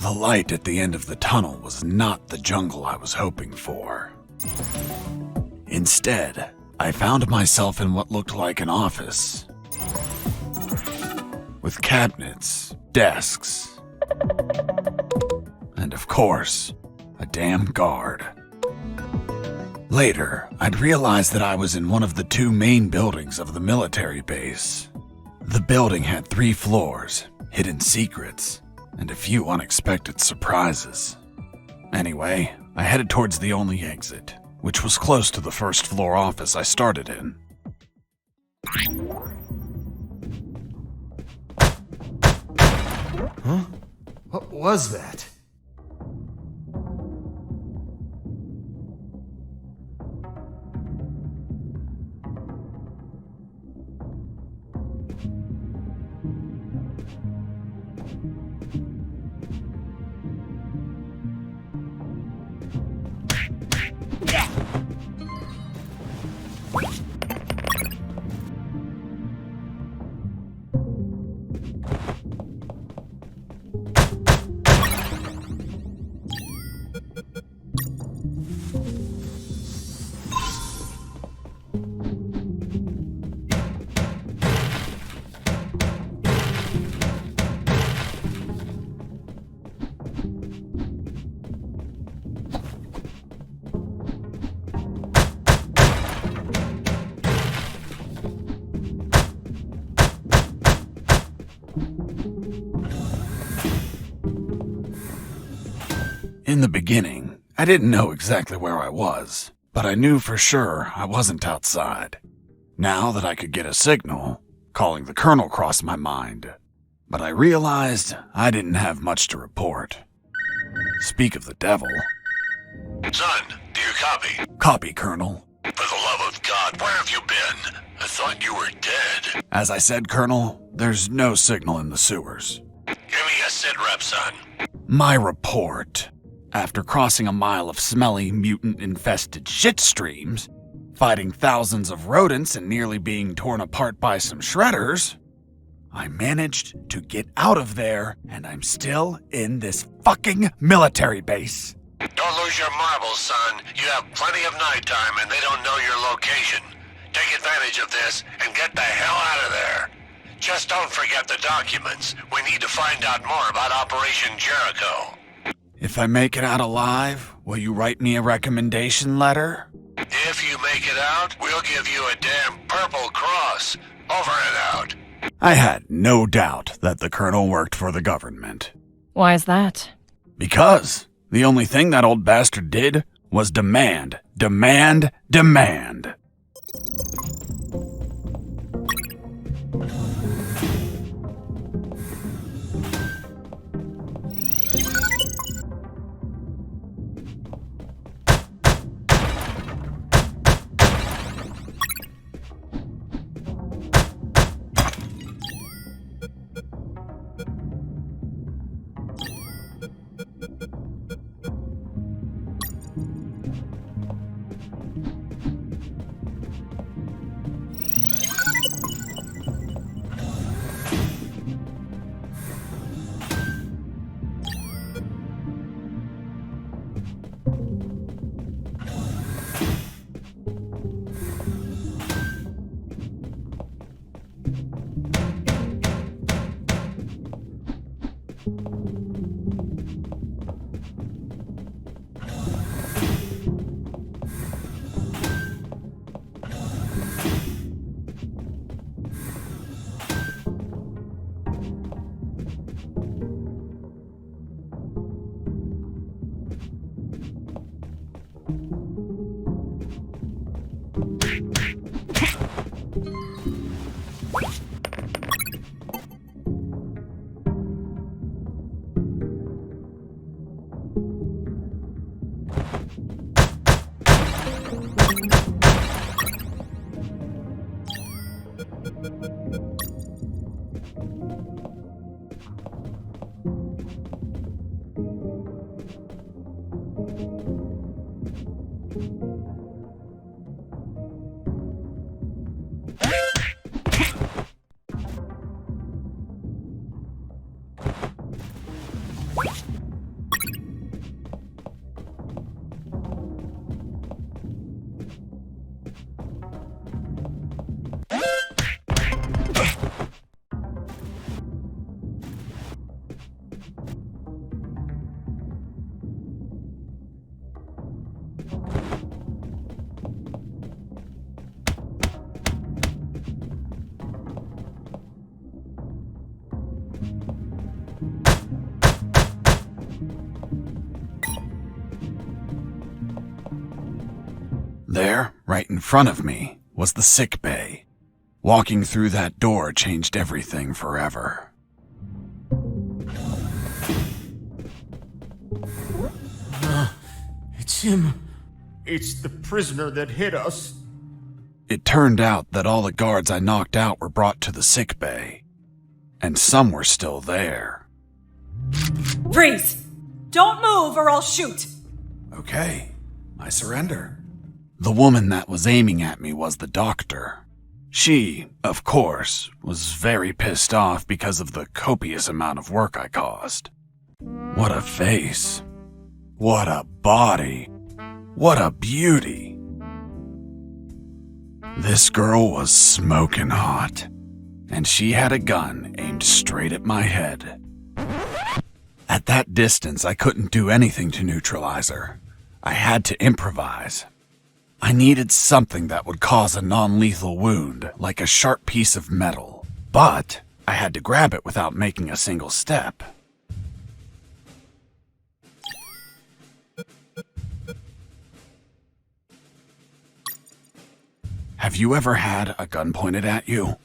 The light at the end of the tunnel was not the jungle I was hoping for. Instead, I found myself in what looked like an office, with cabinets, desks, and of course, a damn guard. Later, I'd realized that I was in one of the two main buildings of the military base. The building had 3 floors, hidden secrets, and a few unexpected surprises. Anyway, I headed towards the only exit, which was close to the first floor office I started in. Huh? What was that? In the beginning, I didn't know exactly where I was, but I knew for sure I wasn't outside. Now that I could get a signal, calling the colonel crossed my mind, but I realized I didn't have much to report. Speak of the devil. Son, do you copy? Copy, Colonel. For the love of God, where have you been? I thought you were dead. As I said, Colonel, there's no signal in the sewers. Give me a sit rep, son. My report. After crossing a mile of smelly, mutant-infested shit streams, fighting thousands of rodents and nearly being torn apart by some shredders, I managed to get out of there, and I'm still in this fucking military base. Don't lose your marbles, son. You have plenty of nighttime and they don't know your location. Take advantage of this and get the hell out of there. Just don't forget the documents. We need to find out more about Operation Jericho. If I make it out alive, will you write me a recommendation letter? If you make it out, we'll give you a damn purple cross. Over and out. I had no doubt that the colonel worked for the government. Why is that? Because the only thing that old bastard did was demand, demand, demand. There, right in front of me, was the sick bay. Walking through that door changed everything forever. It's him. It's the prisoner that hit us. It turned out that all the guards I knocked out were brought to the sick bay, and some were still there. Freeze! Don't move or I'll shoot! Okay, I surrender. The woman that was aiming at me was the doctor. She, of course, was very pissed off because of the copious amount of work I caused. What a face. What a body. What a beauty. This girl was smoking hot, and she had a gun aimed straight at my head. At that distance, I couldn't do anything to neutralize her. I had to improvise. I needed something that would cause a non-lethal wound, like a sharp piece of metal. But I had to grab it without making a single step. Have you ever had a gun pointed at you?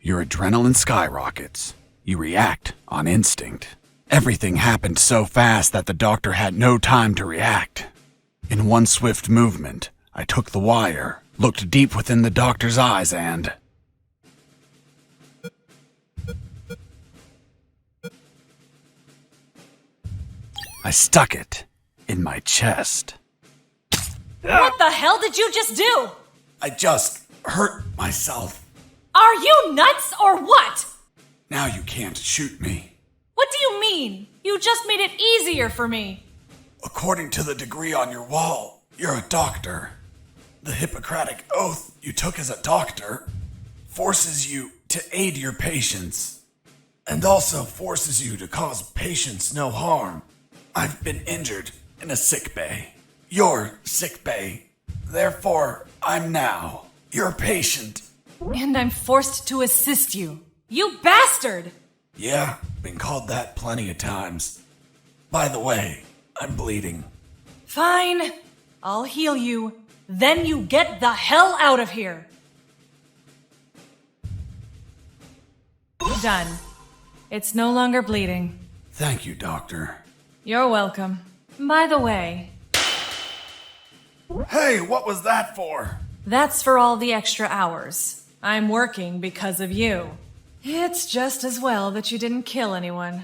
Your adrenaline skyrockets. You react on instinct. Everything happened so fast that the doctor had no time to react. In one swift movement, I took the wire, looked deep within the doctor's eyes, and... I stuck it in my chest. What the hell did you just do? I just hurt myself. Are you nuts or what? Now you can't shoot me. What do you mean? You just made it easier for me. According to the degree on your wall, you're a doctor. The Hippocratic oath you took as a doctor forces you to aid your patients, and also forces you to cause patients no harm. I've been injured in a sick bay. Your sick bay. Therefore, I'm now your patient. And I'm forced to assist you. You bastard! Yeah, been called that plenty of times. By the way, I'm bleeding. Fine. I'll heal you. Then you get the hell out of here. Done. It's no longer bleeding. Thank you, doctor. You're welcome. By the way, Hey, what was that for? that's for all the extra hours. I'm working because of you. It's just as well that you didn't kill anyone.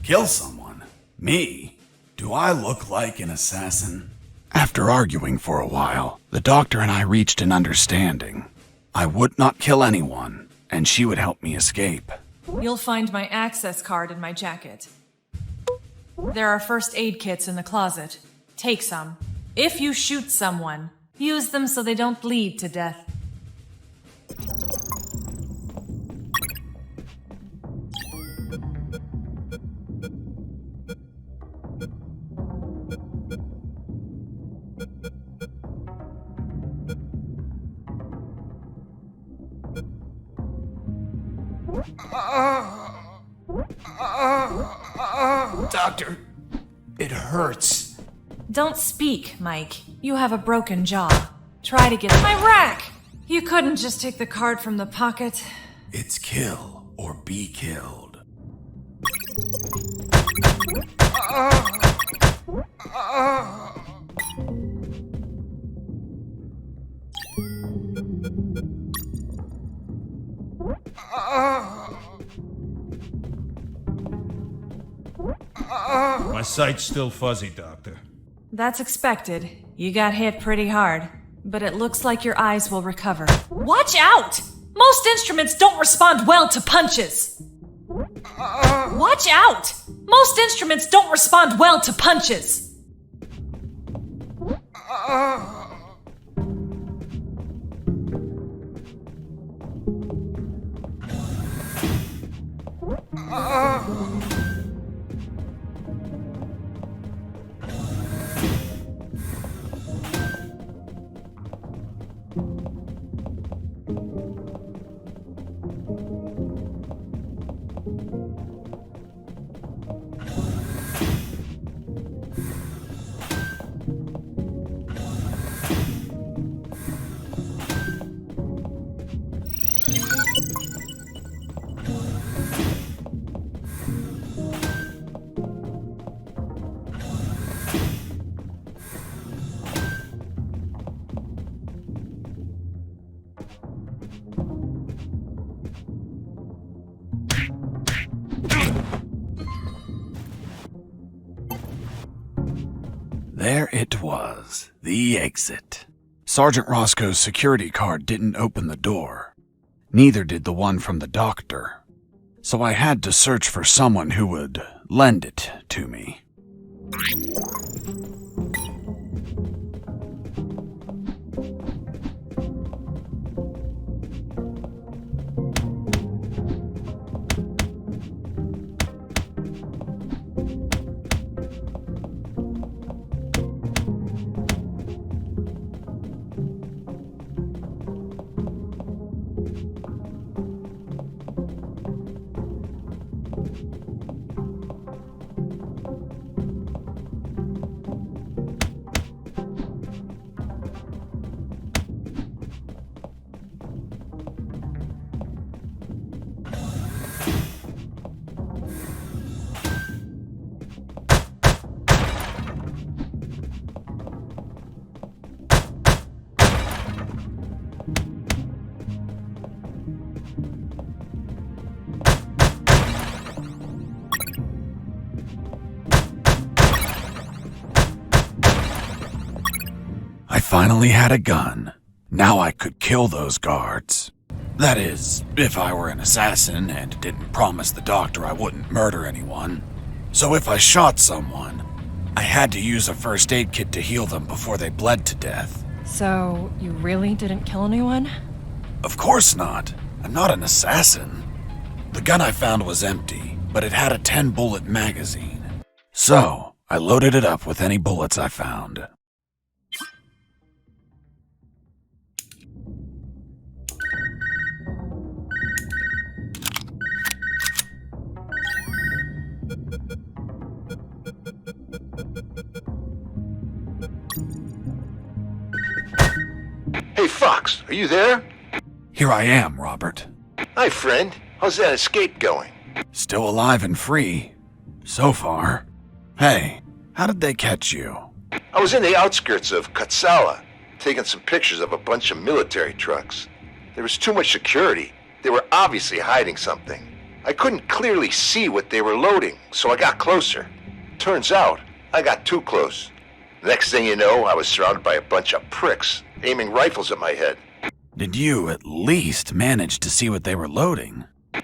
Kill someone? Me? Do I look like an assassin? After arguing for a while, the doctor and I reached an understanding. I would not kill anyone, and she would help me escape. You'll find my access card in my jacket. There are first aid kits in the closet. Take some. If you shoot someone, use them so they don't bleed to death. Doctor, it hurts. Don't speak, Mike. You have a broken jaw. Try to get my rack! You couldn't just take the card from the pocket. It's kill or be killed. My sight's still fuzzy, Doctor. That's expected. You got hit pretty hard. But it looks like your eyes will recover. Watch out! Most instruments don't respond well to punches! Watch out! Most instruments don't respond well to punches! There it was, the exit. Sergeant Roscoe's security card didn't open the door. Neither did the one from the doctor. So I had to search for someone who would lend it to me. I finally had a gun. Now I could kill those guards. That is, if I were an assassin and didn't promise the doctor I wouldn't murder anyone. So if I shot someone, I had to use a first aid kit to heal them before they bled to death. So, you really didn't kill anyone? Of course not. I'm not an assassin. The gun I found was empty, but it had a 10-bullet magazine. So, I loaded it up with any bullets I found. Hey, Fox, are you there? Here I am, Robert. Hi, friend. How's that escape going? Still alive and free. So far. Hey, how did they catch you? I was in the outskirts of Katsala, taking some pictures of a bunch of military trucks. There was too much security. They were obviously hiding something. I couldn't clearly see what they were loading, so I got closer. Turns out, I got too close. Next thing you know, I was surrounded by a bunch of pricks, aiming rifles at my head. Did you at least manage to see what they were loading?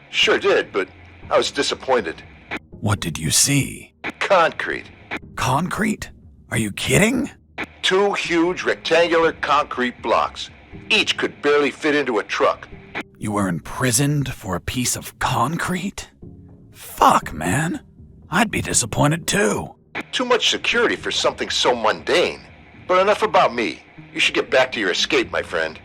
Sure did, but I was disappointed. What did you see? Concrete. Concrete? Are you kidding? 2 huge rectangular concrete blocks. Each could barely fit into a truck. You were imprisoned for a piece of concrete? Fuck, man. I'd be disappointed too. Too much security for something so mundane. But enough about me. You should get back to your escape, my friend.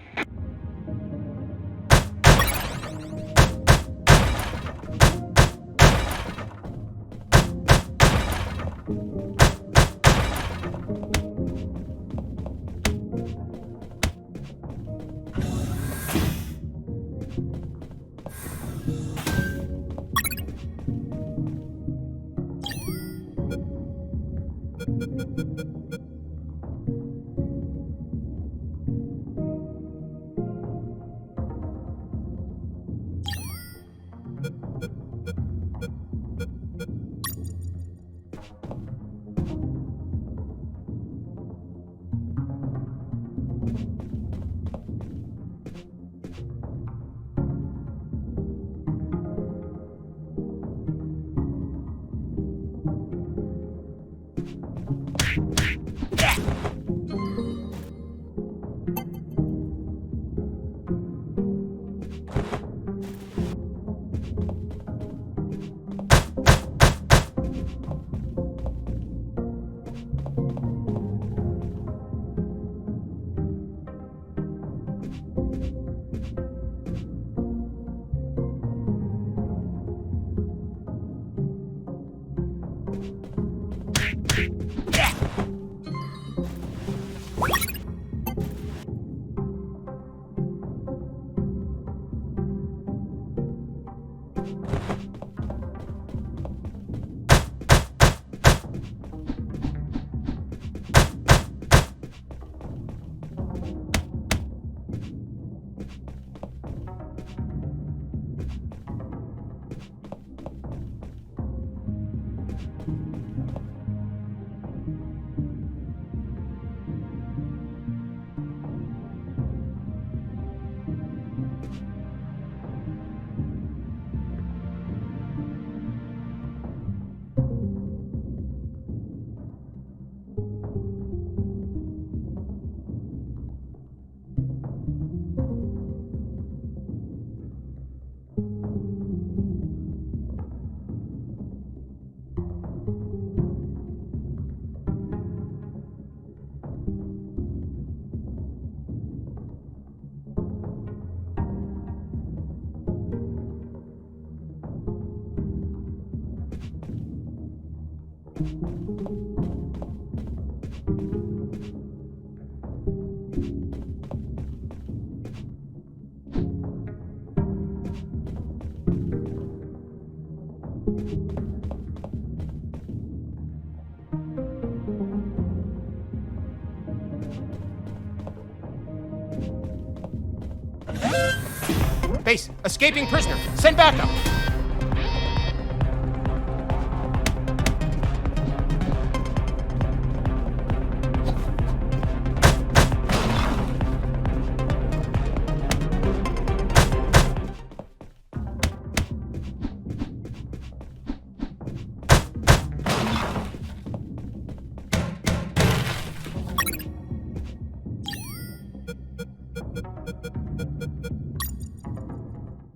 Base, escaping prisoner. Send backup.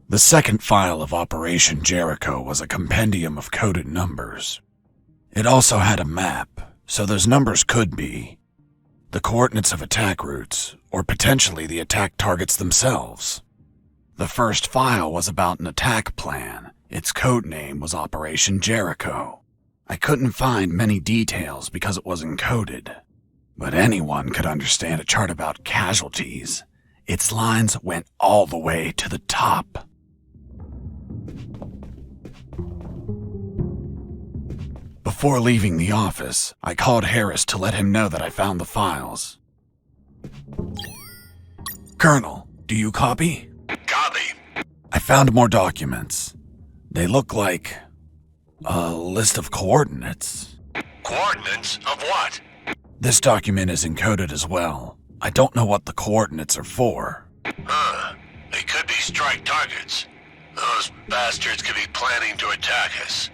The second file of Operation Jericho was a compendium of coded numbers. It also had a map, so those numbers could be the coordinates of attack routes, or potentially the attack targets themselves. The first file was about an attack plan. Its code name was Operation Jericho. I couldn't find many details because it was encoded, but anyone could understand a chart about casualties. Its lines went all the way to the top. Before leaving the office, I called Harris to let him know that I found the files. Colonel, do you copy? Copy. I found more documents. They look like a list of coordinates. Coordinates of what? This document is encoded as well. I don't know what the coordinates are for. They could be strike targets. Those bastards could be planning to attack us.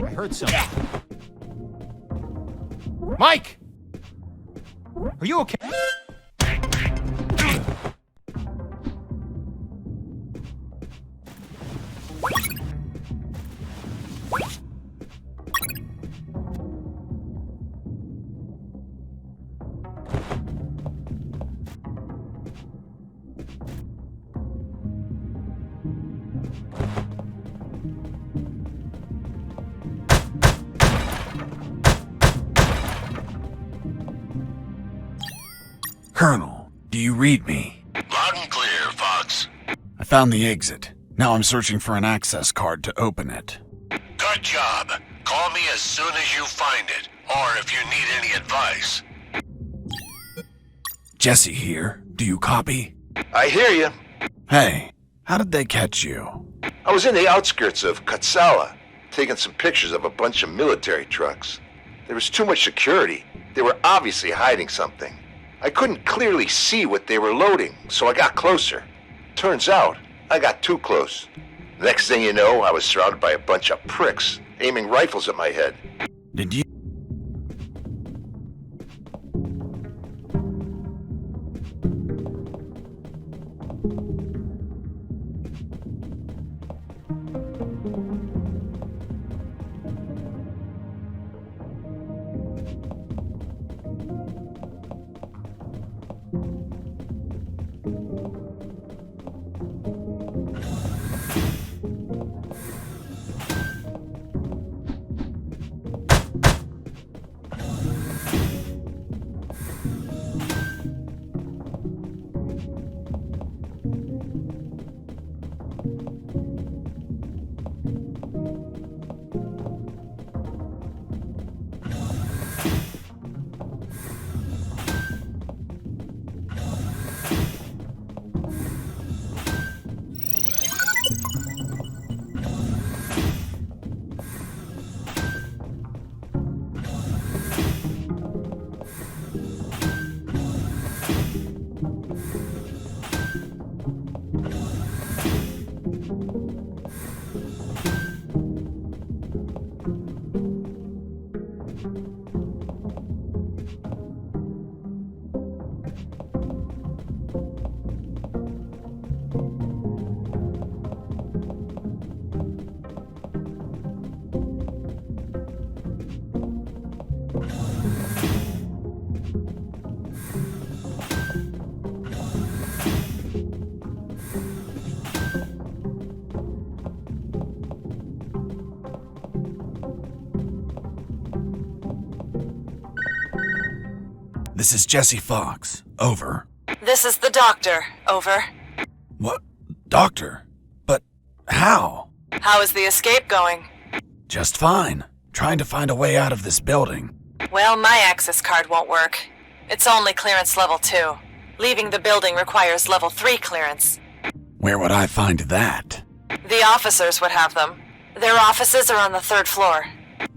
I heard something. Mike! Are you okay? Colonel, do you read me? Loud and clear, Fox. I found the exit. Now I'm searching for an access card to open it. Good job. Call me as soon as you find it, or if you need any advice. Jesse here. Do you copy? I hear you. Hey, how did they catch you? I was in the outskirts of Katsala, taking some pictures of a bunch of military trucks. There was too much security. They were obviously hiding something. I couldn't clearly see what they were loading, so I got closer. Turns out, I got too close. Next thing you know, I was surrounded by a bunch of pricks, aiming rifles at my head. Did you? This is Jesse Fox. Over. This is the doctor. Over. What? Doctor? But how? How is the escape going? Just fine. Trying to find a way out of this building. Well, my access card won't work. It's only clearance level 2. Leaving the building requires level 3 clearance. Where would I find that? The officers would have them. Their offices are on the 3rd floor.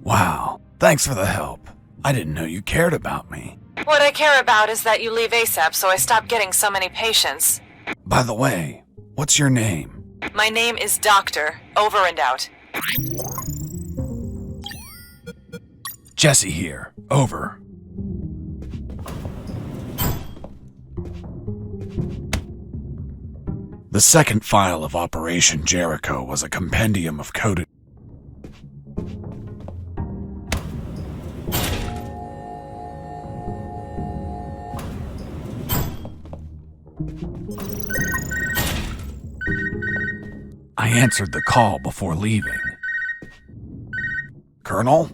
Wow. Thanks for the help. I didn't know you cared about me. What I care about is that you leave ASAP so I stop getting so many patients. By the way, what's your name? My name is Doctor. Over and out. Jesse here. Over. The second file of Operation Jericho was a compendium of coded... I answered the call before leaving. Colonel?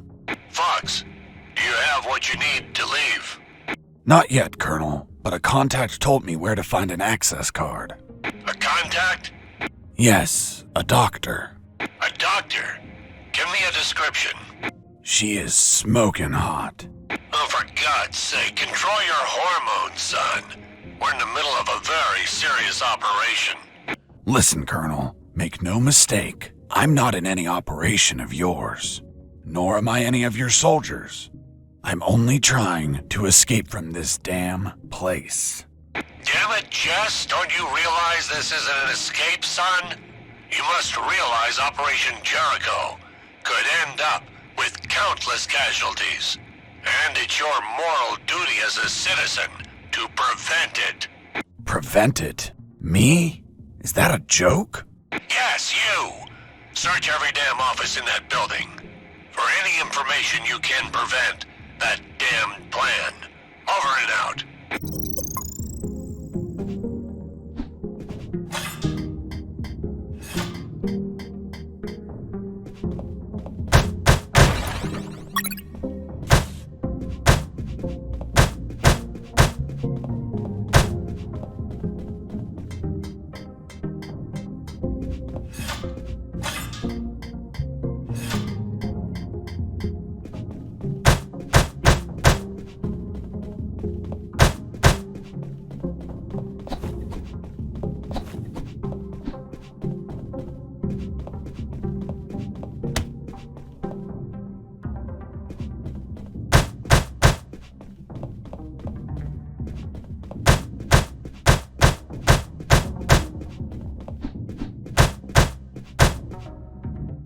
Fox, do you have what you need to leave? Not yet, Colonel, but a contact told me where to find an access card. A contact? Yes, a doctor. A doctor? Give me a description. She is smoking hot. Oh, for God's sake, control your hormones, son. We're in the middle of a very serious operation. Listen, Colonel, make no mistake. I'm not in any operation of yours. Nor am I any of your soldiers. I'm only trying to escape from this damn place. Damn it, Jess, don't you realize this isn't an escape, son? You must realize Operation Jericho could end up with countless casualties. And it's your moral duty as a citizen to prevent it. Prevent it? Me? Is that a joke? Yes, you. Search every damn office in that building for any information you can prevent that damned plan. Over and out.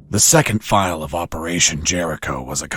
The second file of Operation Jericho was a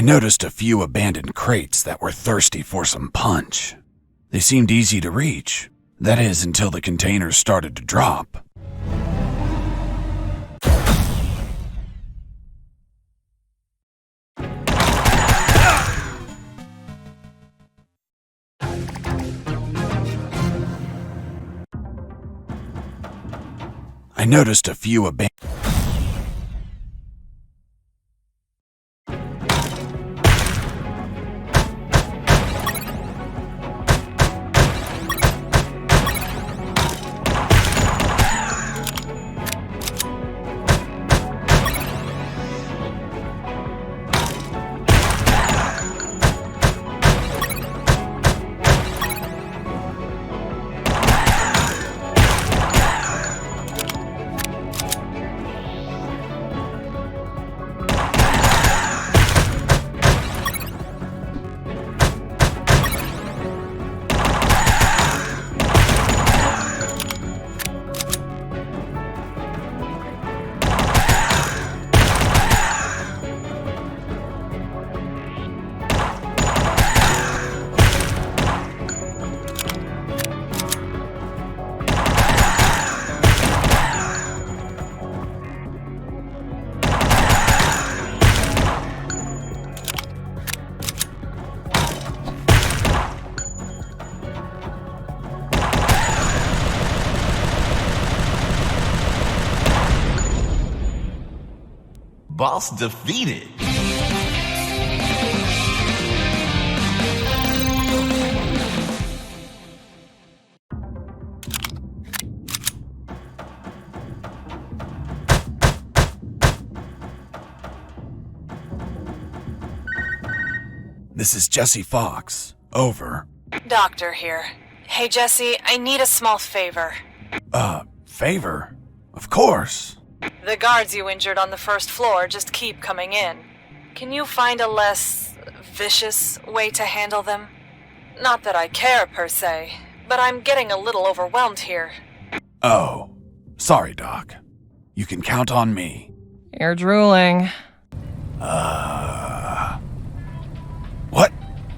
noticed a few abandoned crates that were thirsty for some punch. They seemed easy to reach. That is, until the containers started to drop. I noticed a few abandoned... Boss defeated. This is Jesse Fox. Over. Doctor here. Hey, Jesse, I need a small favor. Favor? Of course. The guards you injured on the first floor just keep coming in. Can you find a less vicious way to handle them? Not that I care, per se, but I'm getting a little overwhelmed here. Oh, sorry, Doc. You can count on me. You're drooling. What?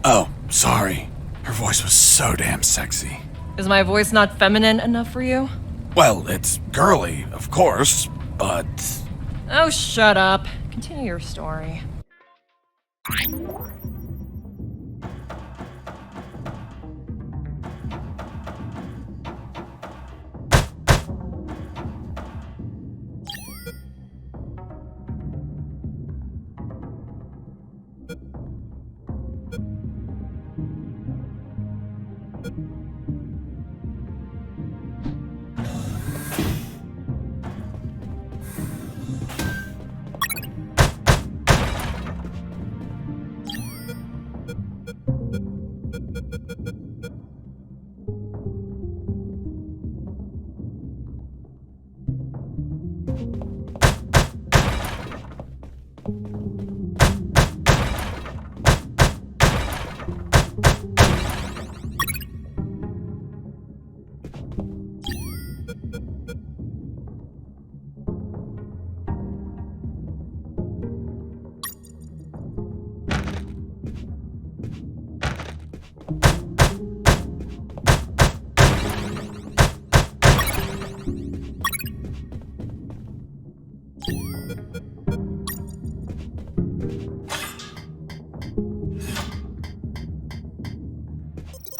Oh, sorry. Her voice was so damn sexy. Is my voice not feminine enough for you? Well, it's girly, of course, but... Oh, shut up. Continue your story.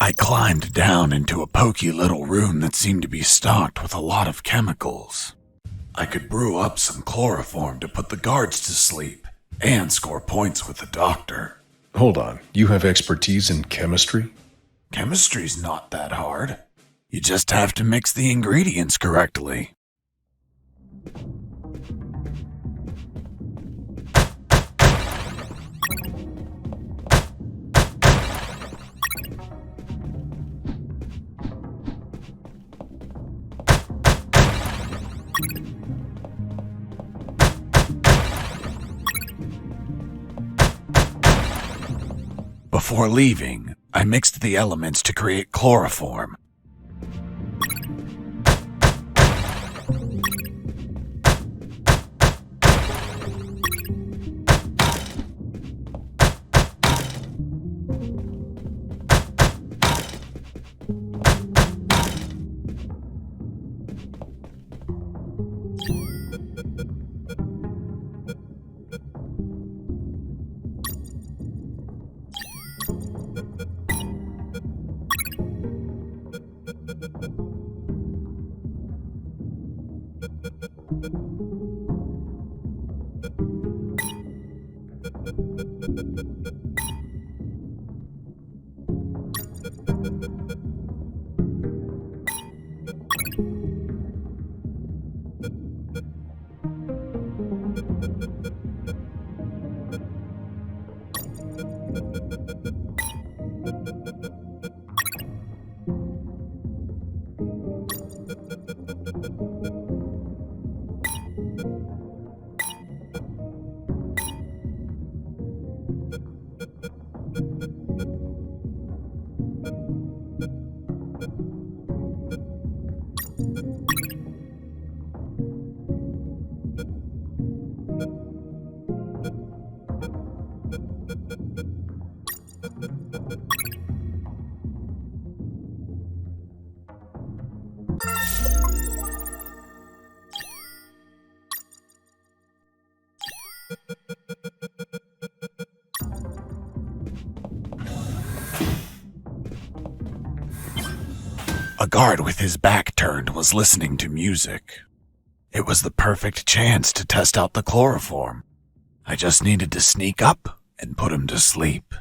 I climbed down into a poky little room that seemed to be stocked with a lot of chemicals. I could brew up some chloroform to put the guards to sleep and score points with the doctor. Hold on, you have expertise in chemistry? Chemistry's not that hard. You just have to mix the ingredients correctly. Before leaving, I mixed the elements to create chloroform. A guard with his back turned was listening to music. It was the perfect chance to test out the chloroform. I just needed to sneak up and put him to sleep.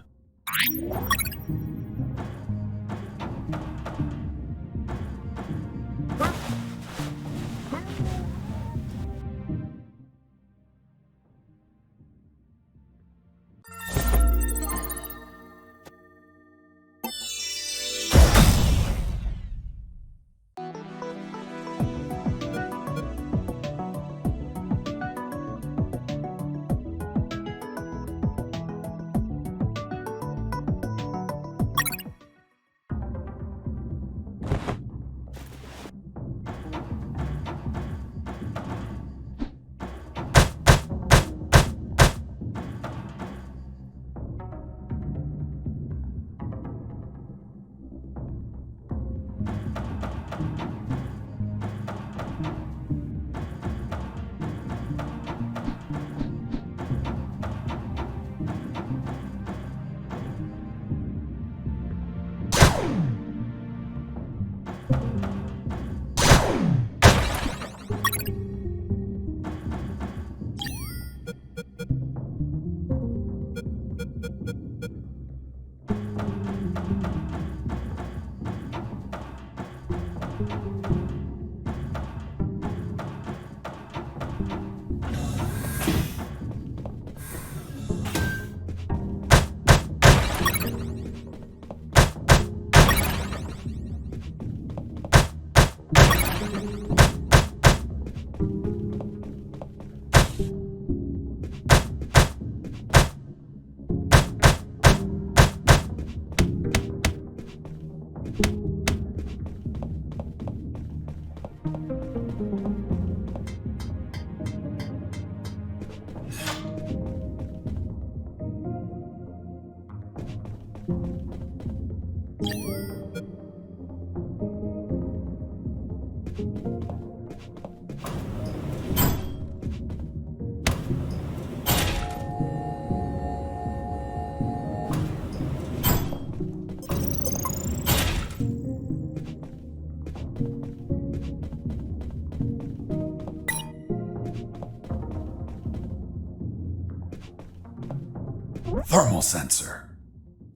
Thermal sensor.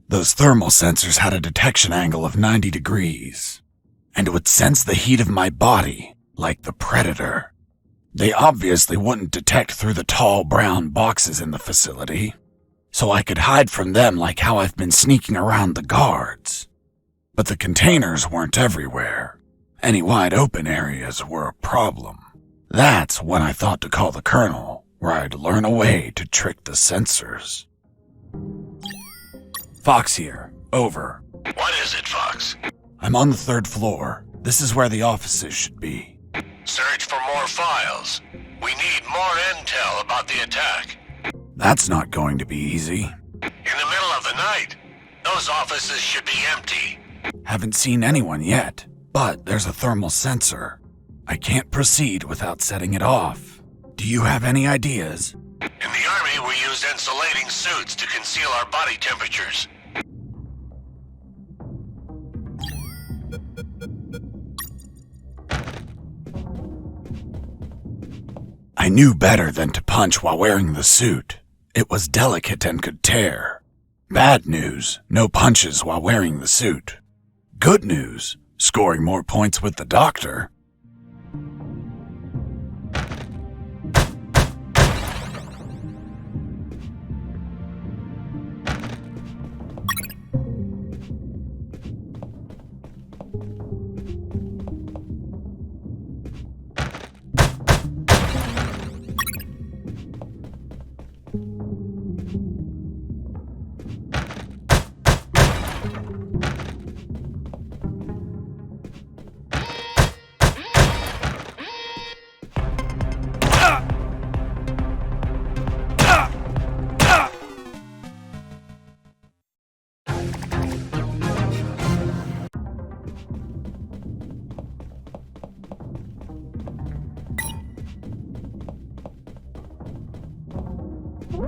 Those thermal sensors had a detection angle of 90 degrees, and would sense the heat of my body like the Predator. They obviously wouldn't detect through the tall brown boxes in the facility, so I could hide from them like how I've been sneaking around the guards. But the containers weren't everywhere. Any wide open areas were a problem. That's when I thought to call the Colonel, where I'd learn a way to trick the sensors. Fox here. Over. What is it, Fox? I'm on the 3rd floor. This is where the offices should be. Search for more files. We need more intel about the attack. That's not going to be easy. In the middle of the night, those offices should be empty. Haven't seen anyone yet, but there's a thermal sensor. I can't proceed without setting it off. Do you have any ideas? In the Army, we use insulating suits to conceal our body temperatures. I knew better than to punch while wearing the suit. It was delicate and could tear. Bad news, no punches while wearing the suit. Good news, scoring more points with the doctor.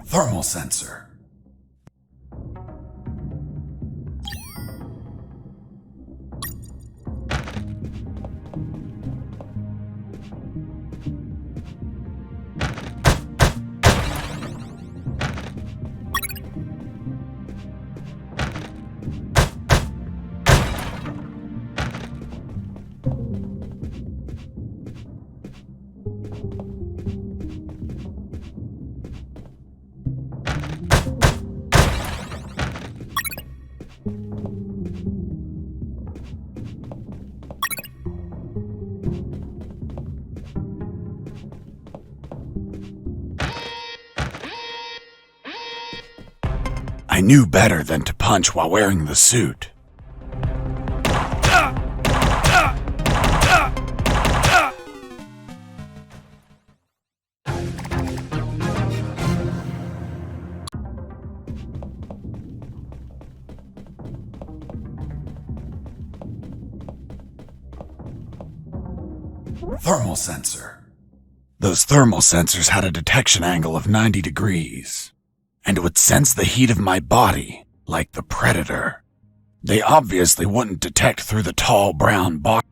Thermal sensor. I knew better than to punch while wearing the suit. Thermal sensor. Those thermal sensors had a detection angle of 90 degrees. And would sense the heat of my body, like the Predator. They obviously wouldn't detect through the tall brown box.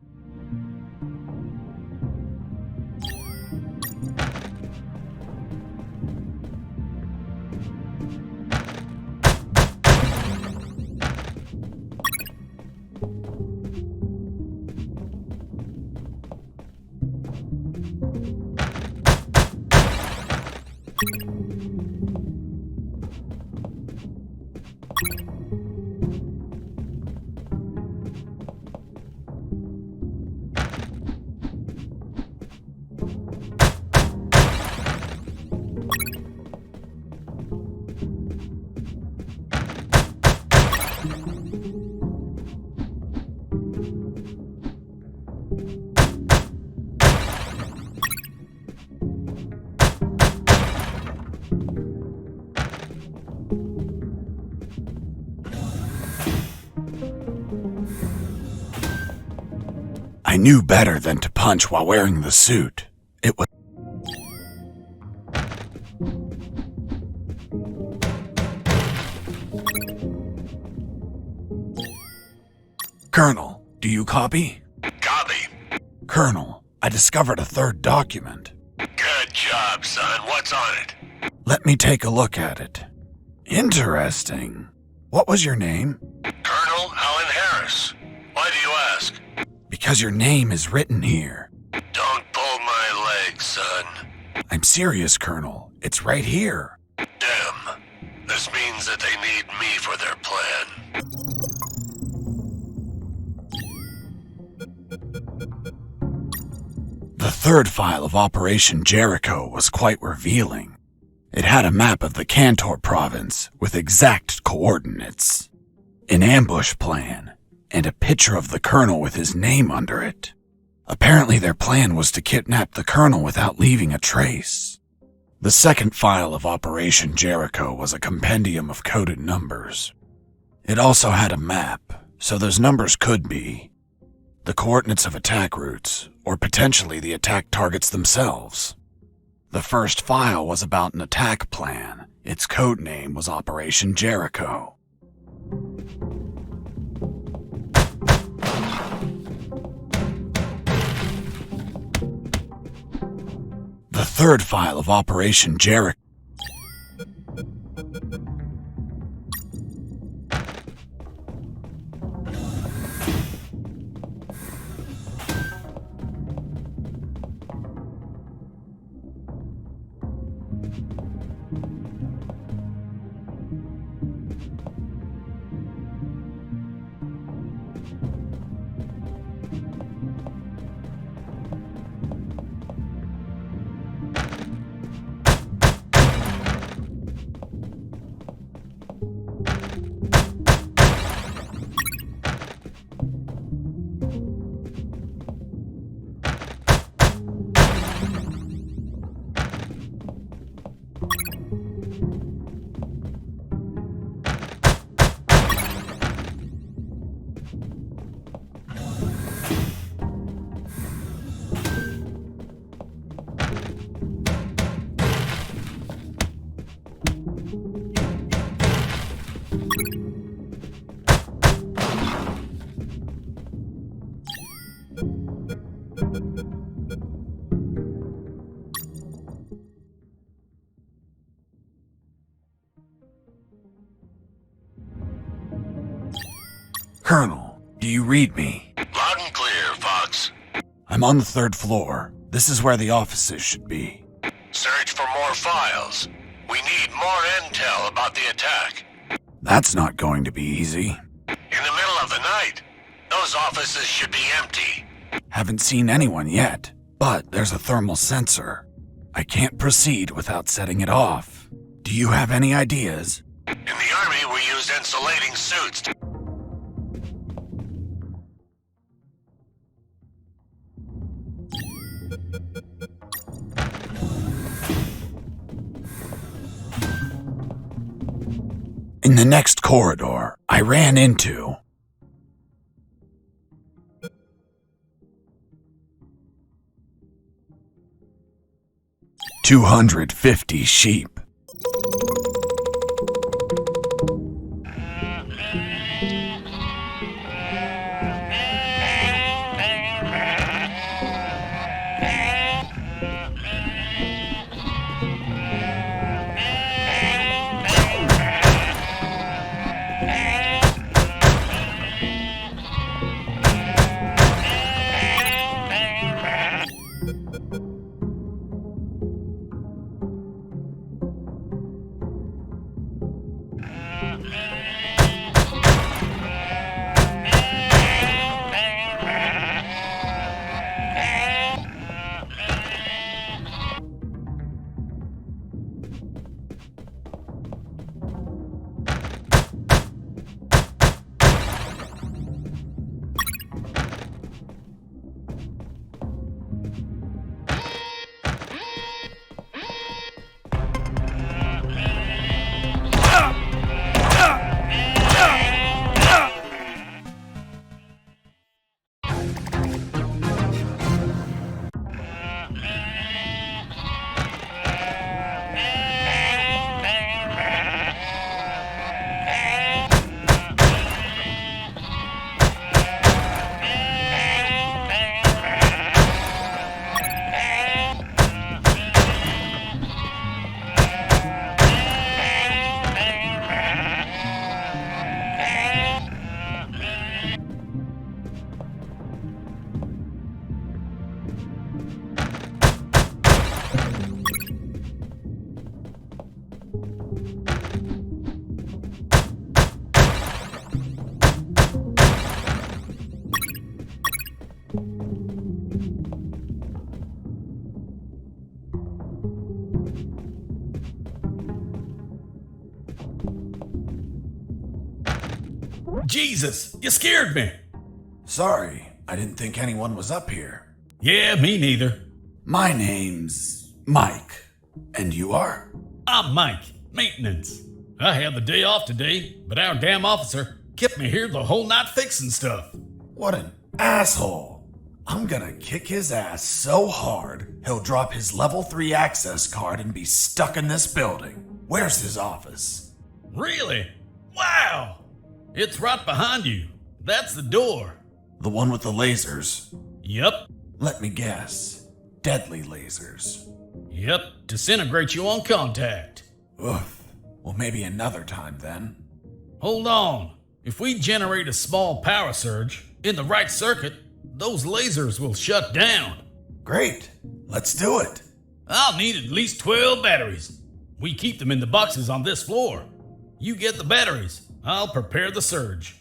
I knew better than to punch while wearing the suit. It was... Colonel, do you copy? Copy. Colonel, I discovered a third document. Good job, son. What's on it? Let me take a look at it. Interesting. What was your name? Colonel Alan Harris. Why do you ask? Because your name is written here. Don't pull my leg, son. I'm serious, Colonel. It's right here. Damn. This means that they need me for their plan. The third file of Operation Jericho was quite revealing. It had a map of the Kantor province with exact coordinates, an ambush plan, and a picture of the colonel with his name under it. Apparently their plan was to kidnap the colonel without leaving a trace. The second file of Operation Jericho was a compendium of coded numbers. It also had a map, so those numbers could be the coordinates of attack routes, or potentially the attack targets themselves. The first file was about an attack plan. Its code name was Operation Jericho. The third file of Operation Jericho. Colonel, do you read me? Loud and clear, Fox. I'm on the 3rd floor. This is where the offices should be. Search for more files. We need more intel about the attack. That's not going to be easy. In the middle of the night, those offices should be empty. Haven't seen anyone yet, but there's a thermal sensor. I can't proceed without setting it off. Do you have any ideas? In the Army, we use insulating suits. In the next corridor, I ran into 250 sheep. Jesus, you scared me. Sorry, I didn't think anyone was up here. Yeah, me neither. My name's Mike. And you are? I'm Mike, maintenance. I had the day off today, but our damn officer kept me here the whole night fixing stuff. What an asshole. I'm gonna kick his ass so hard, he'll drop his level 3 access card and be stuck in this building. Where's his office? Really? Wow! It's right behind you. That's the door. The one with the lasers? Yep. Let me guess. Deadly lasers. Yep, disintegrate you on contact. Oof. Well, maybe another time then. Hold on. If we generate a small power surge in the right circuit, those lasers will shut down. Great. Let's do it. I'll need at least 12 batteries. We keep them in the boxes on this floor. You get the batteries. I'll prepare the surge.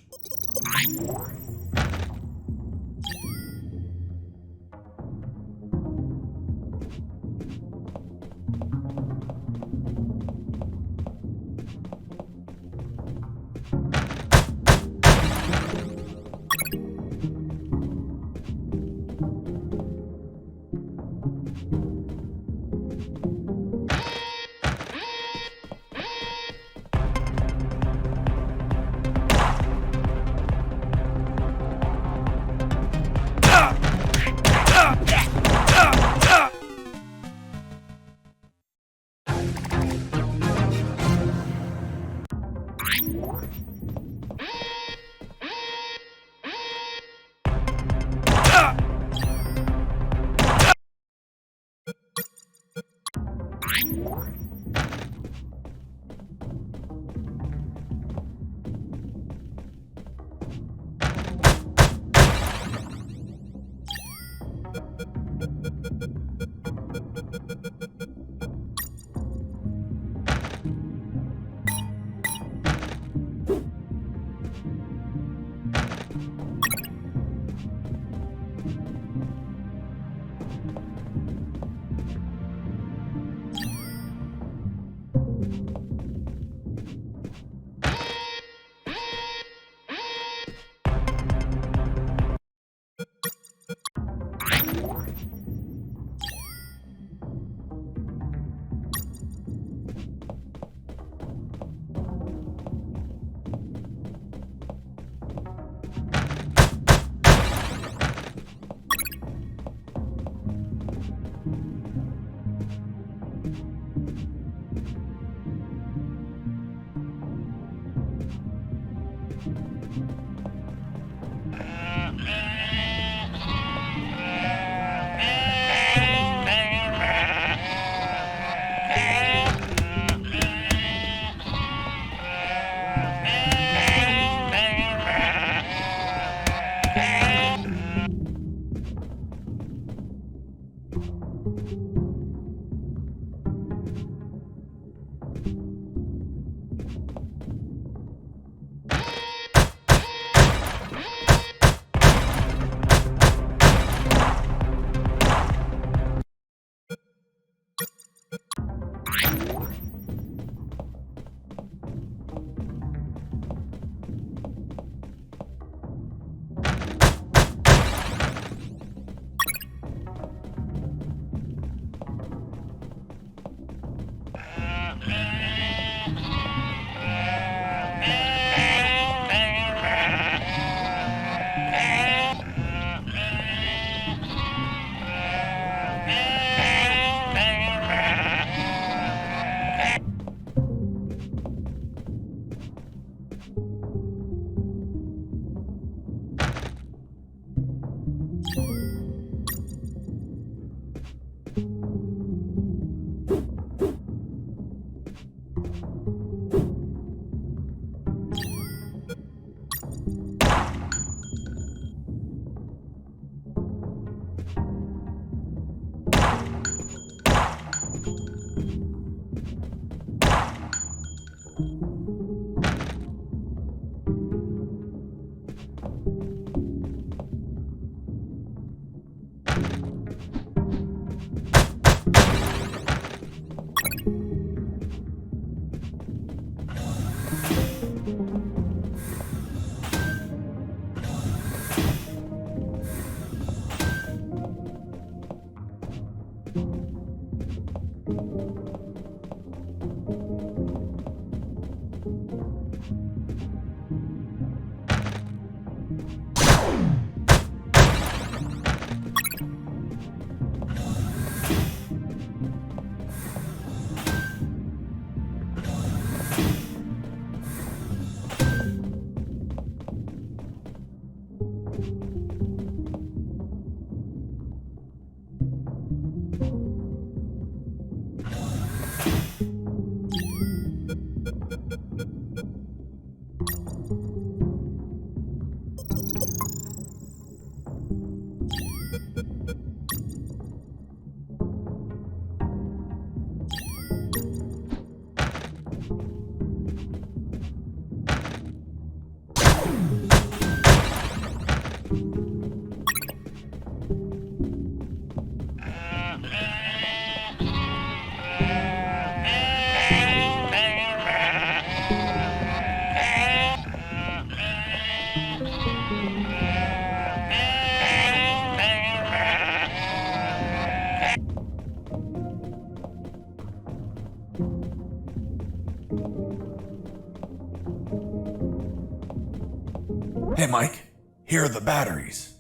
Hey, Mike, here are the batteries.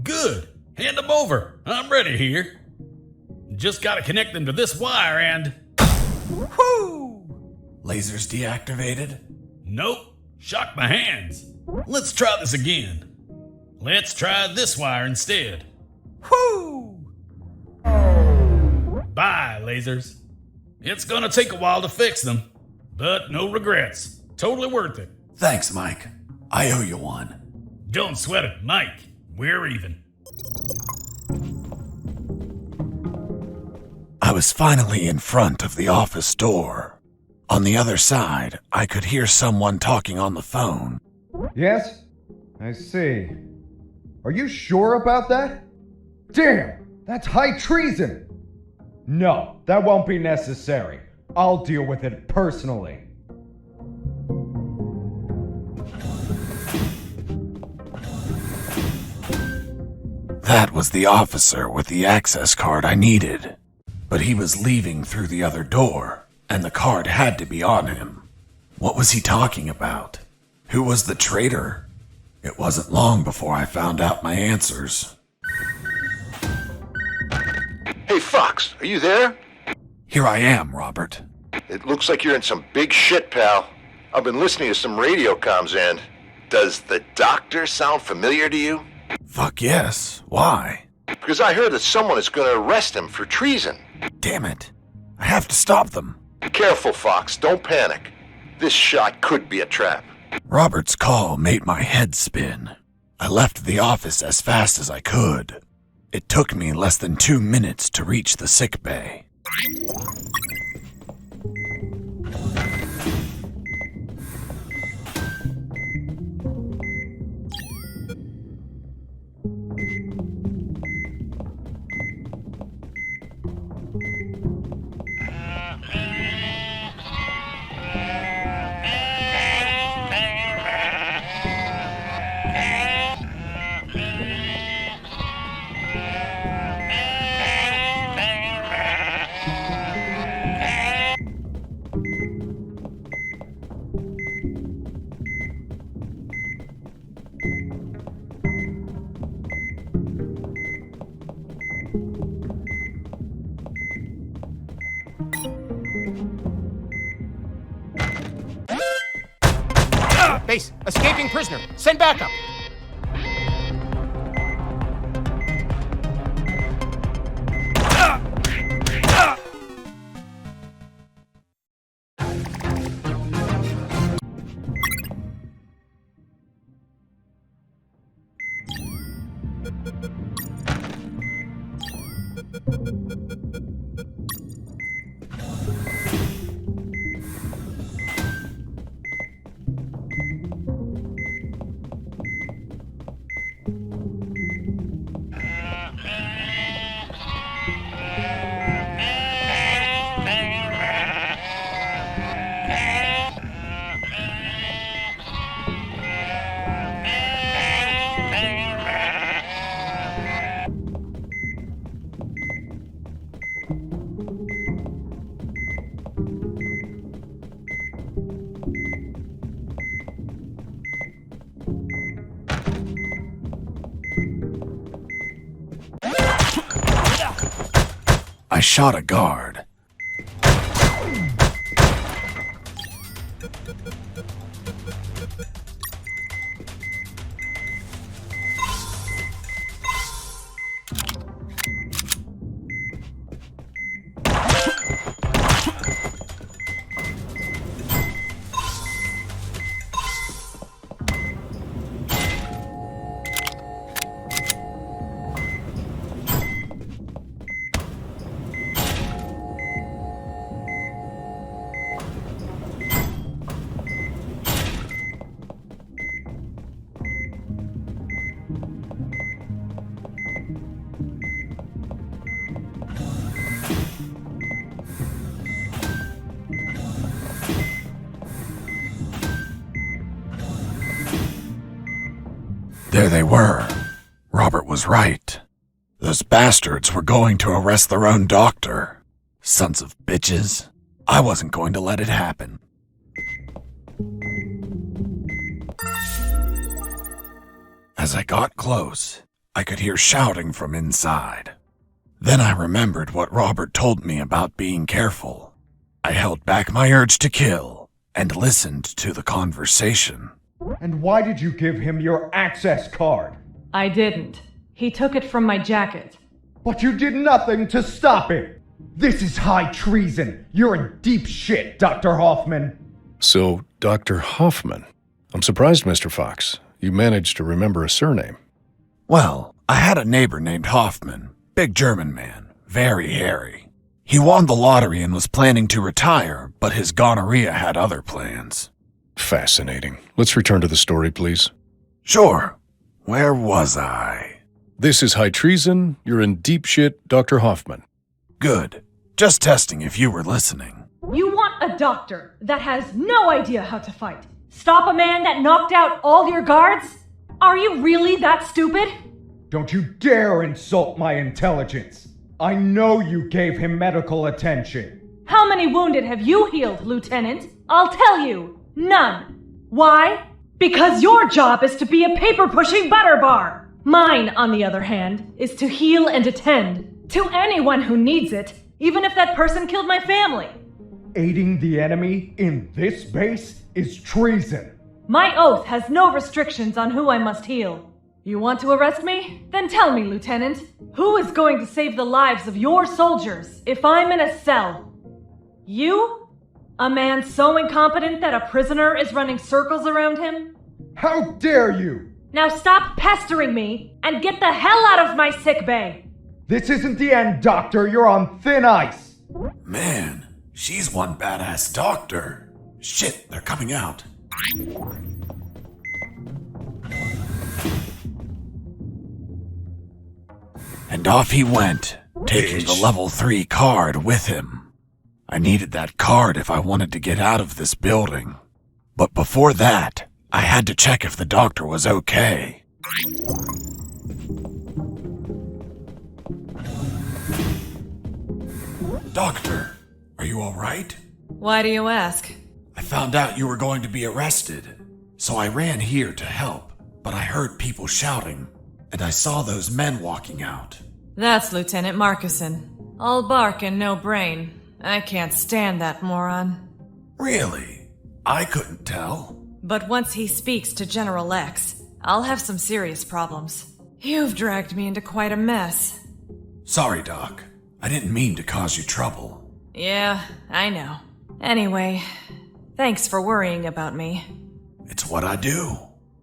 Good. Hand them over. I'm ready here. Just gotta connect them to this wire and... Whoo! Lasers deactivated? Nope. Shocked my hands. Let's try this again. Let's try this wire instead. Whoo! Bye, lasers. It's gonna take a while to fix them, but no regrets. Totally worth it. Thanks, Mike. I owe you one. Don't sweat it, Mike. We're even. I was finally in front of the office door. On the other side, I could hear someone talking on the phone. Yes? I see. Are you sure about that? Damn! That's high treason! No, that won't be necessary. I'll deal with it personally. That was the officer with the access card I needed. But he was leaving through the other door, and the card had to be on him. What was he talking about? Who was the traitor? It wasn't long before I found out my answers. Hey, Fox, are you there? Here I am, Robert. It looks like you're in some big shit, pal. I've been listening to some radio comms and... Does the doctor sound familiar to you? Fuck yes. Why? Because I heard that someone is going to arrest him for treason. Damn it. I have to stop them. Careful, Fox. Don't panic. This shot could be a trap. Robert's call made my head spin. I left the office as fast as I could. It took me less than 2 minutes to reach the sick bay. Base, escaping prisoner. Send backup. I shot a guard. There they were. Robert was right. Those bastards were going to arrest their own doctor. Sons of bitches. I wasn't going to let it happen. As I got close, I could hear shouting from inside. Then I remembered what Robert told me about being careful. I held back my urge to kill and listened to the conversation. And why did you give him your access card? I didn't. He took it from my jacket. But you did nothing to stop it! This is high treason! You're in deep shit, Dr. Hoffman! So, Dr. Hoffman. I'm surprised, Mr. Fox. You managed to remember a surname. Well, I had a neighbor named Hoffman. Big German man. Very hairy. He won the lottery and was planning to retire, but his gonorrhea had other plans. Fascinating. Let's return to the story, please. Sure. Where was I? This is high treason. You're in deep shit, Dr. Hoffman. Good. Just testing if you were listening. You want a doctor that has no idea how to fight? Stop a man that knocked out all your guards? Are you really that stupid? Don't you dare insult my intelligence! I know you gave him medical attention! How many wounded have you healed, Lieutenant? I'll tell you! None. Why? Because your job is to be a paper-pushing butterbar. Mine, on the other hand, is to heal and attend to anyone who needs it, even if that person killed my family. Aiding the enemy in this base is treason. My oath has no restrictions on who I must heal. You want to arrest me? Then tell me, Lieutenant, who is going to save the lives of your soldiers if I'm in a cell? You? A man so incompetent that a prisoner is running circles around him? How dare you! Now stop pestering me and get the hell out of my sickbay! This isn't the end, Doctor. You're on thin ice. Man, she's one badass doctor. Shit, they're coming out. And off he went, taking the level 3 card with him. I needed that card if I wanted to get out of this building. But before that, I had to check if the doctor was okay. Doctor, are you all right? Why do you ask? I found out you were going to be arrested, so I ran here to help, but I heard people shouting, and I saw those men walking out. That's Lieutenant Marcuson. All bark and no brain. I can't stand that moron. Really? I couldn't tell. But once he speaks to General X, I'll have some serious problems. You've dragged me into quite a mess. Sorry, Doc. I didn't mean to cause you trouble. Yeah, I know. Anyway, thanks for worrying about me. It's what I do.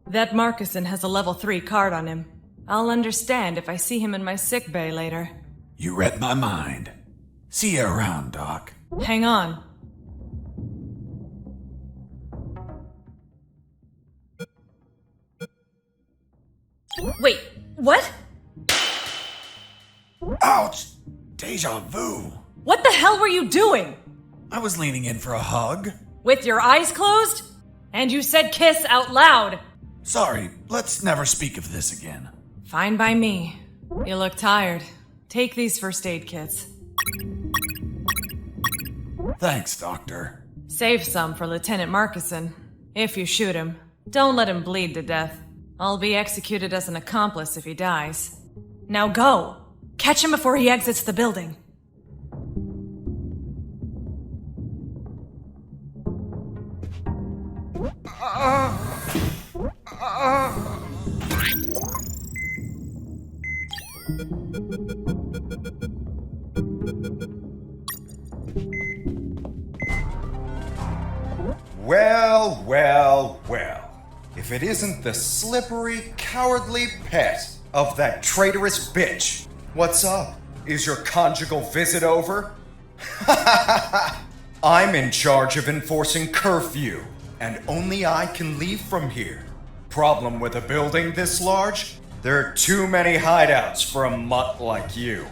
That Marcuson has a level 3 card on him. I'll understand if I see him in my sickbay later. You read my mind. See you around, Doc. Hang on. Wait, what? Ouch! Deja vu. What the hell were you doing? I was leaning in for a hug. With your eyes closed? And you said kiss out loud. Sorry, let's never speak of this again. Fine by me. You look tired. Take these first aid kits. Thanks, Doctor. Save some for Lieutenant Marcuson. If you shoot him, don't let him bleed to death. I'll be executed as an accomplice if he dies. Now go! Catch him before he exits the building. Well, well, well. If it isn't the slippery, cowardly pet of that traitorous bitch. What's up? Is your conjugal visit over? I'm in charge of enforcing curfew, and only I can leave from here. Problem with a building this large? There are too many hideouts for a mutt like you.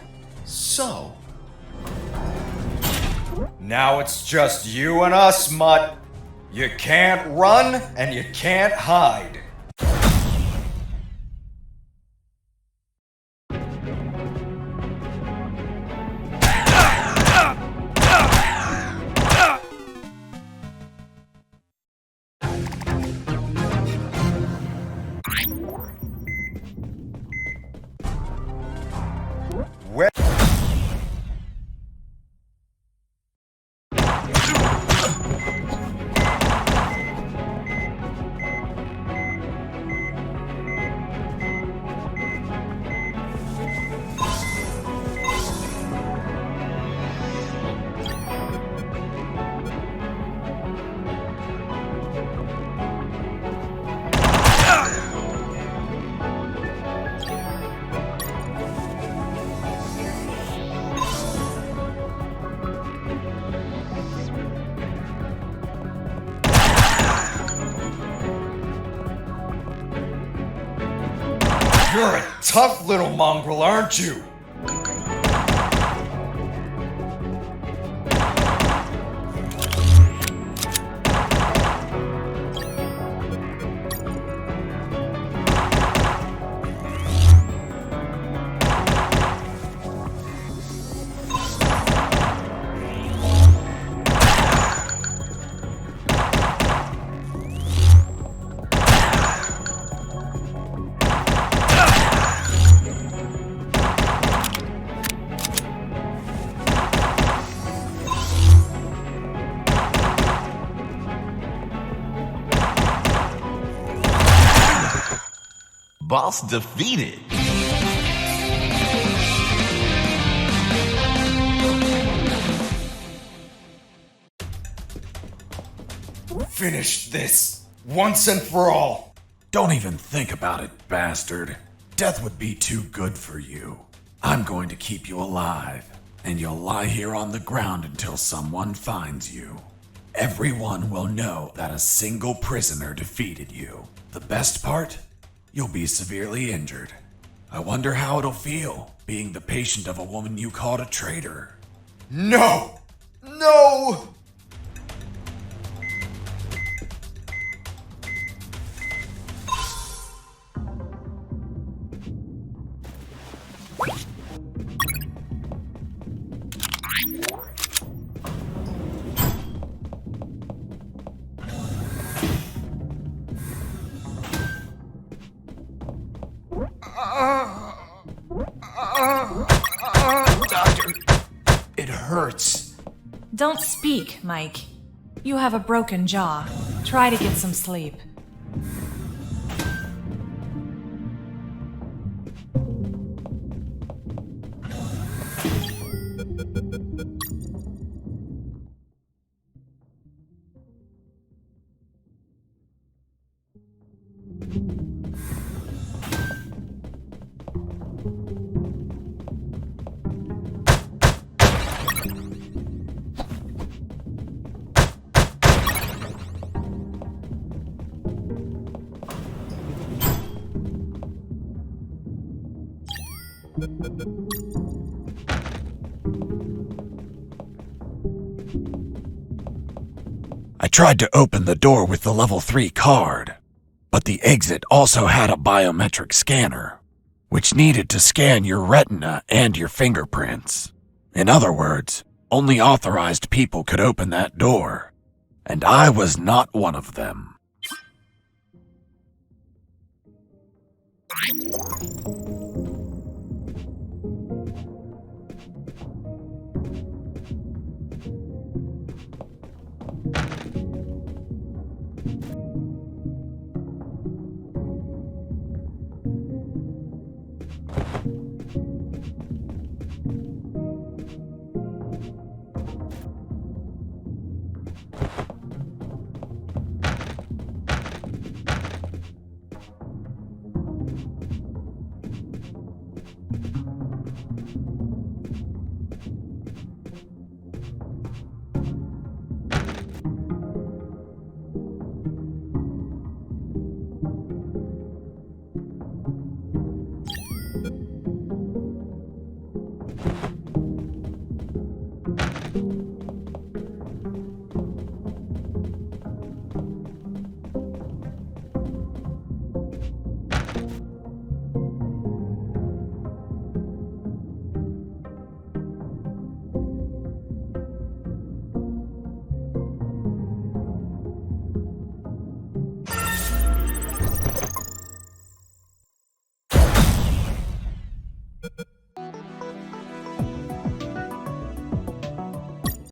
So, now it's just you and us, mutt. You can't run and you can't hide. You're a tough little mongrel, aren't you? Boss defeated. Finish this, once and for all. Don't even think about it, bastard. Death would be too good for you. I'm going to keep you alive, and you'll lie here on the ground until someone finds you. Everyone will know that a single prisoner defeated you. The best part? You'll be severely injured. I wonder how it'll feel, being the patient of a woman you called a traitor. No! No! Doctor, it hurts. Don't speak, Mike. You have a broken jaw. Try to get some sleep. I tried to open the door with the level 3 card, but the exit also had a biometric scanner, which needed to scan your retina and your fingerprints. In other words, only authorized people could open that door, and I was not one of them.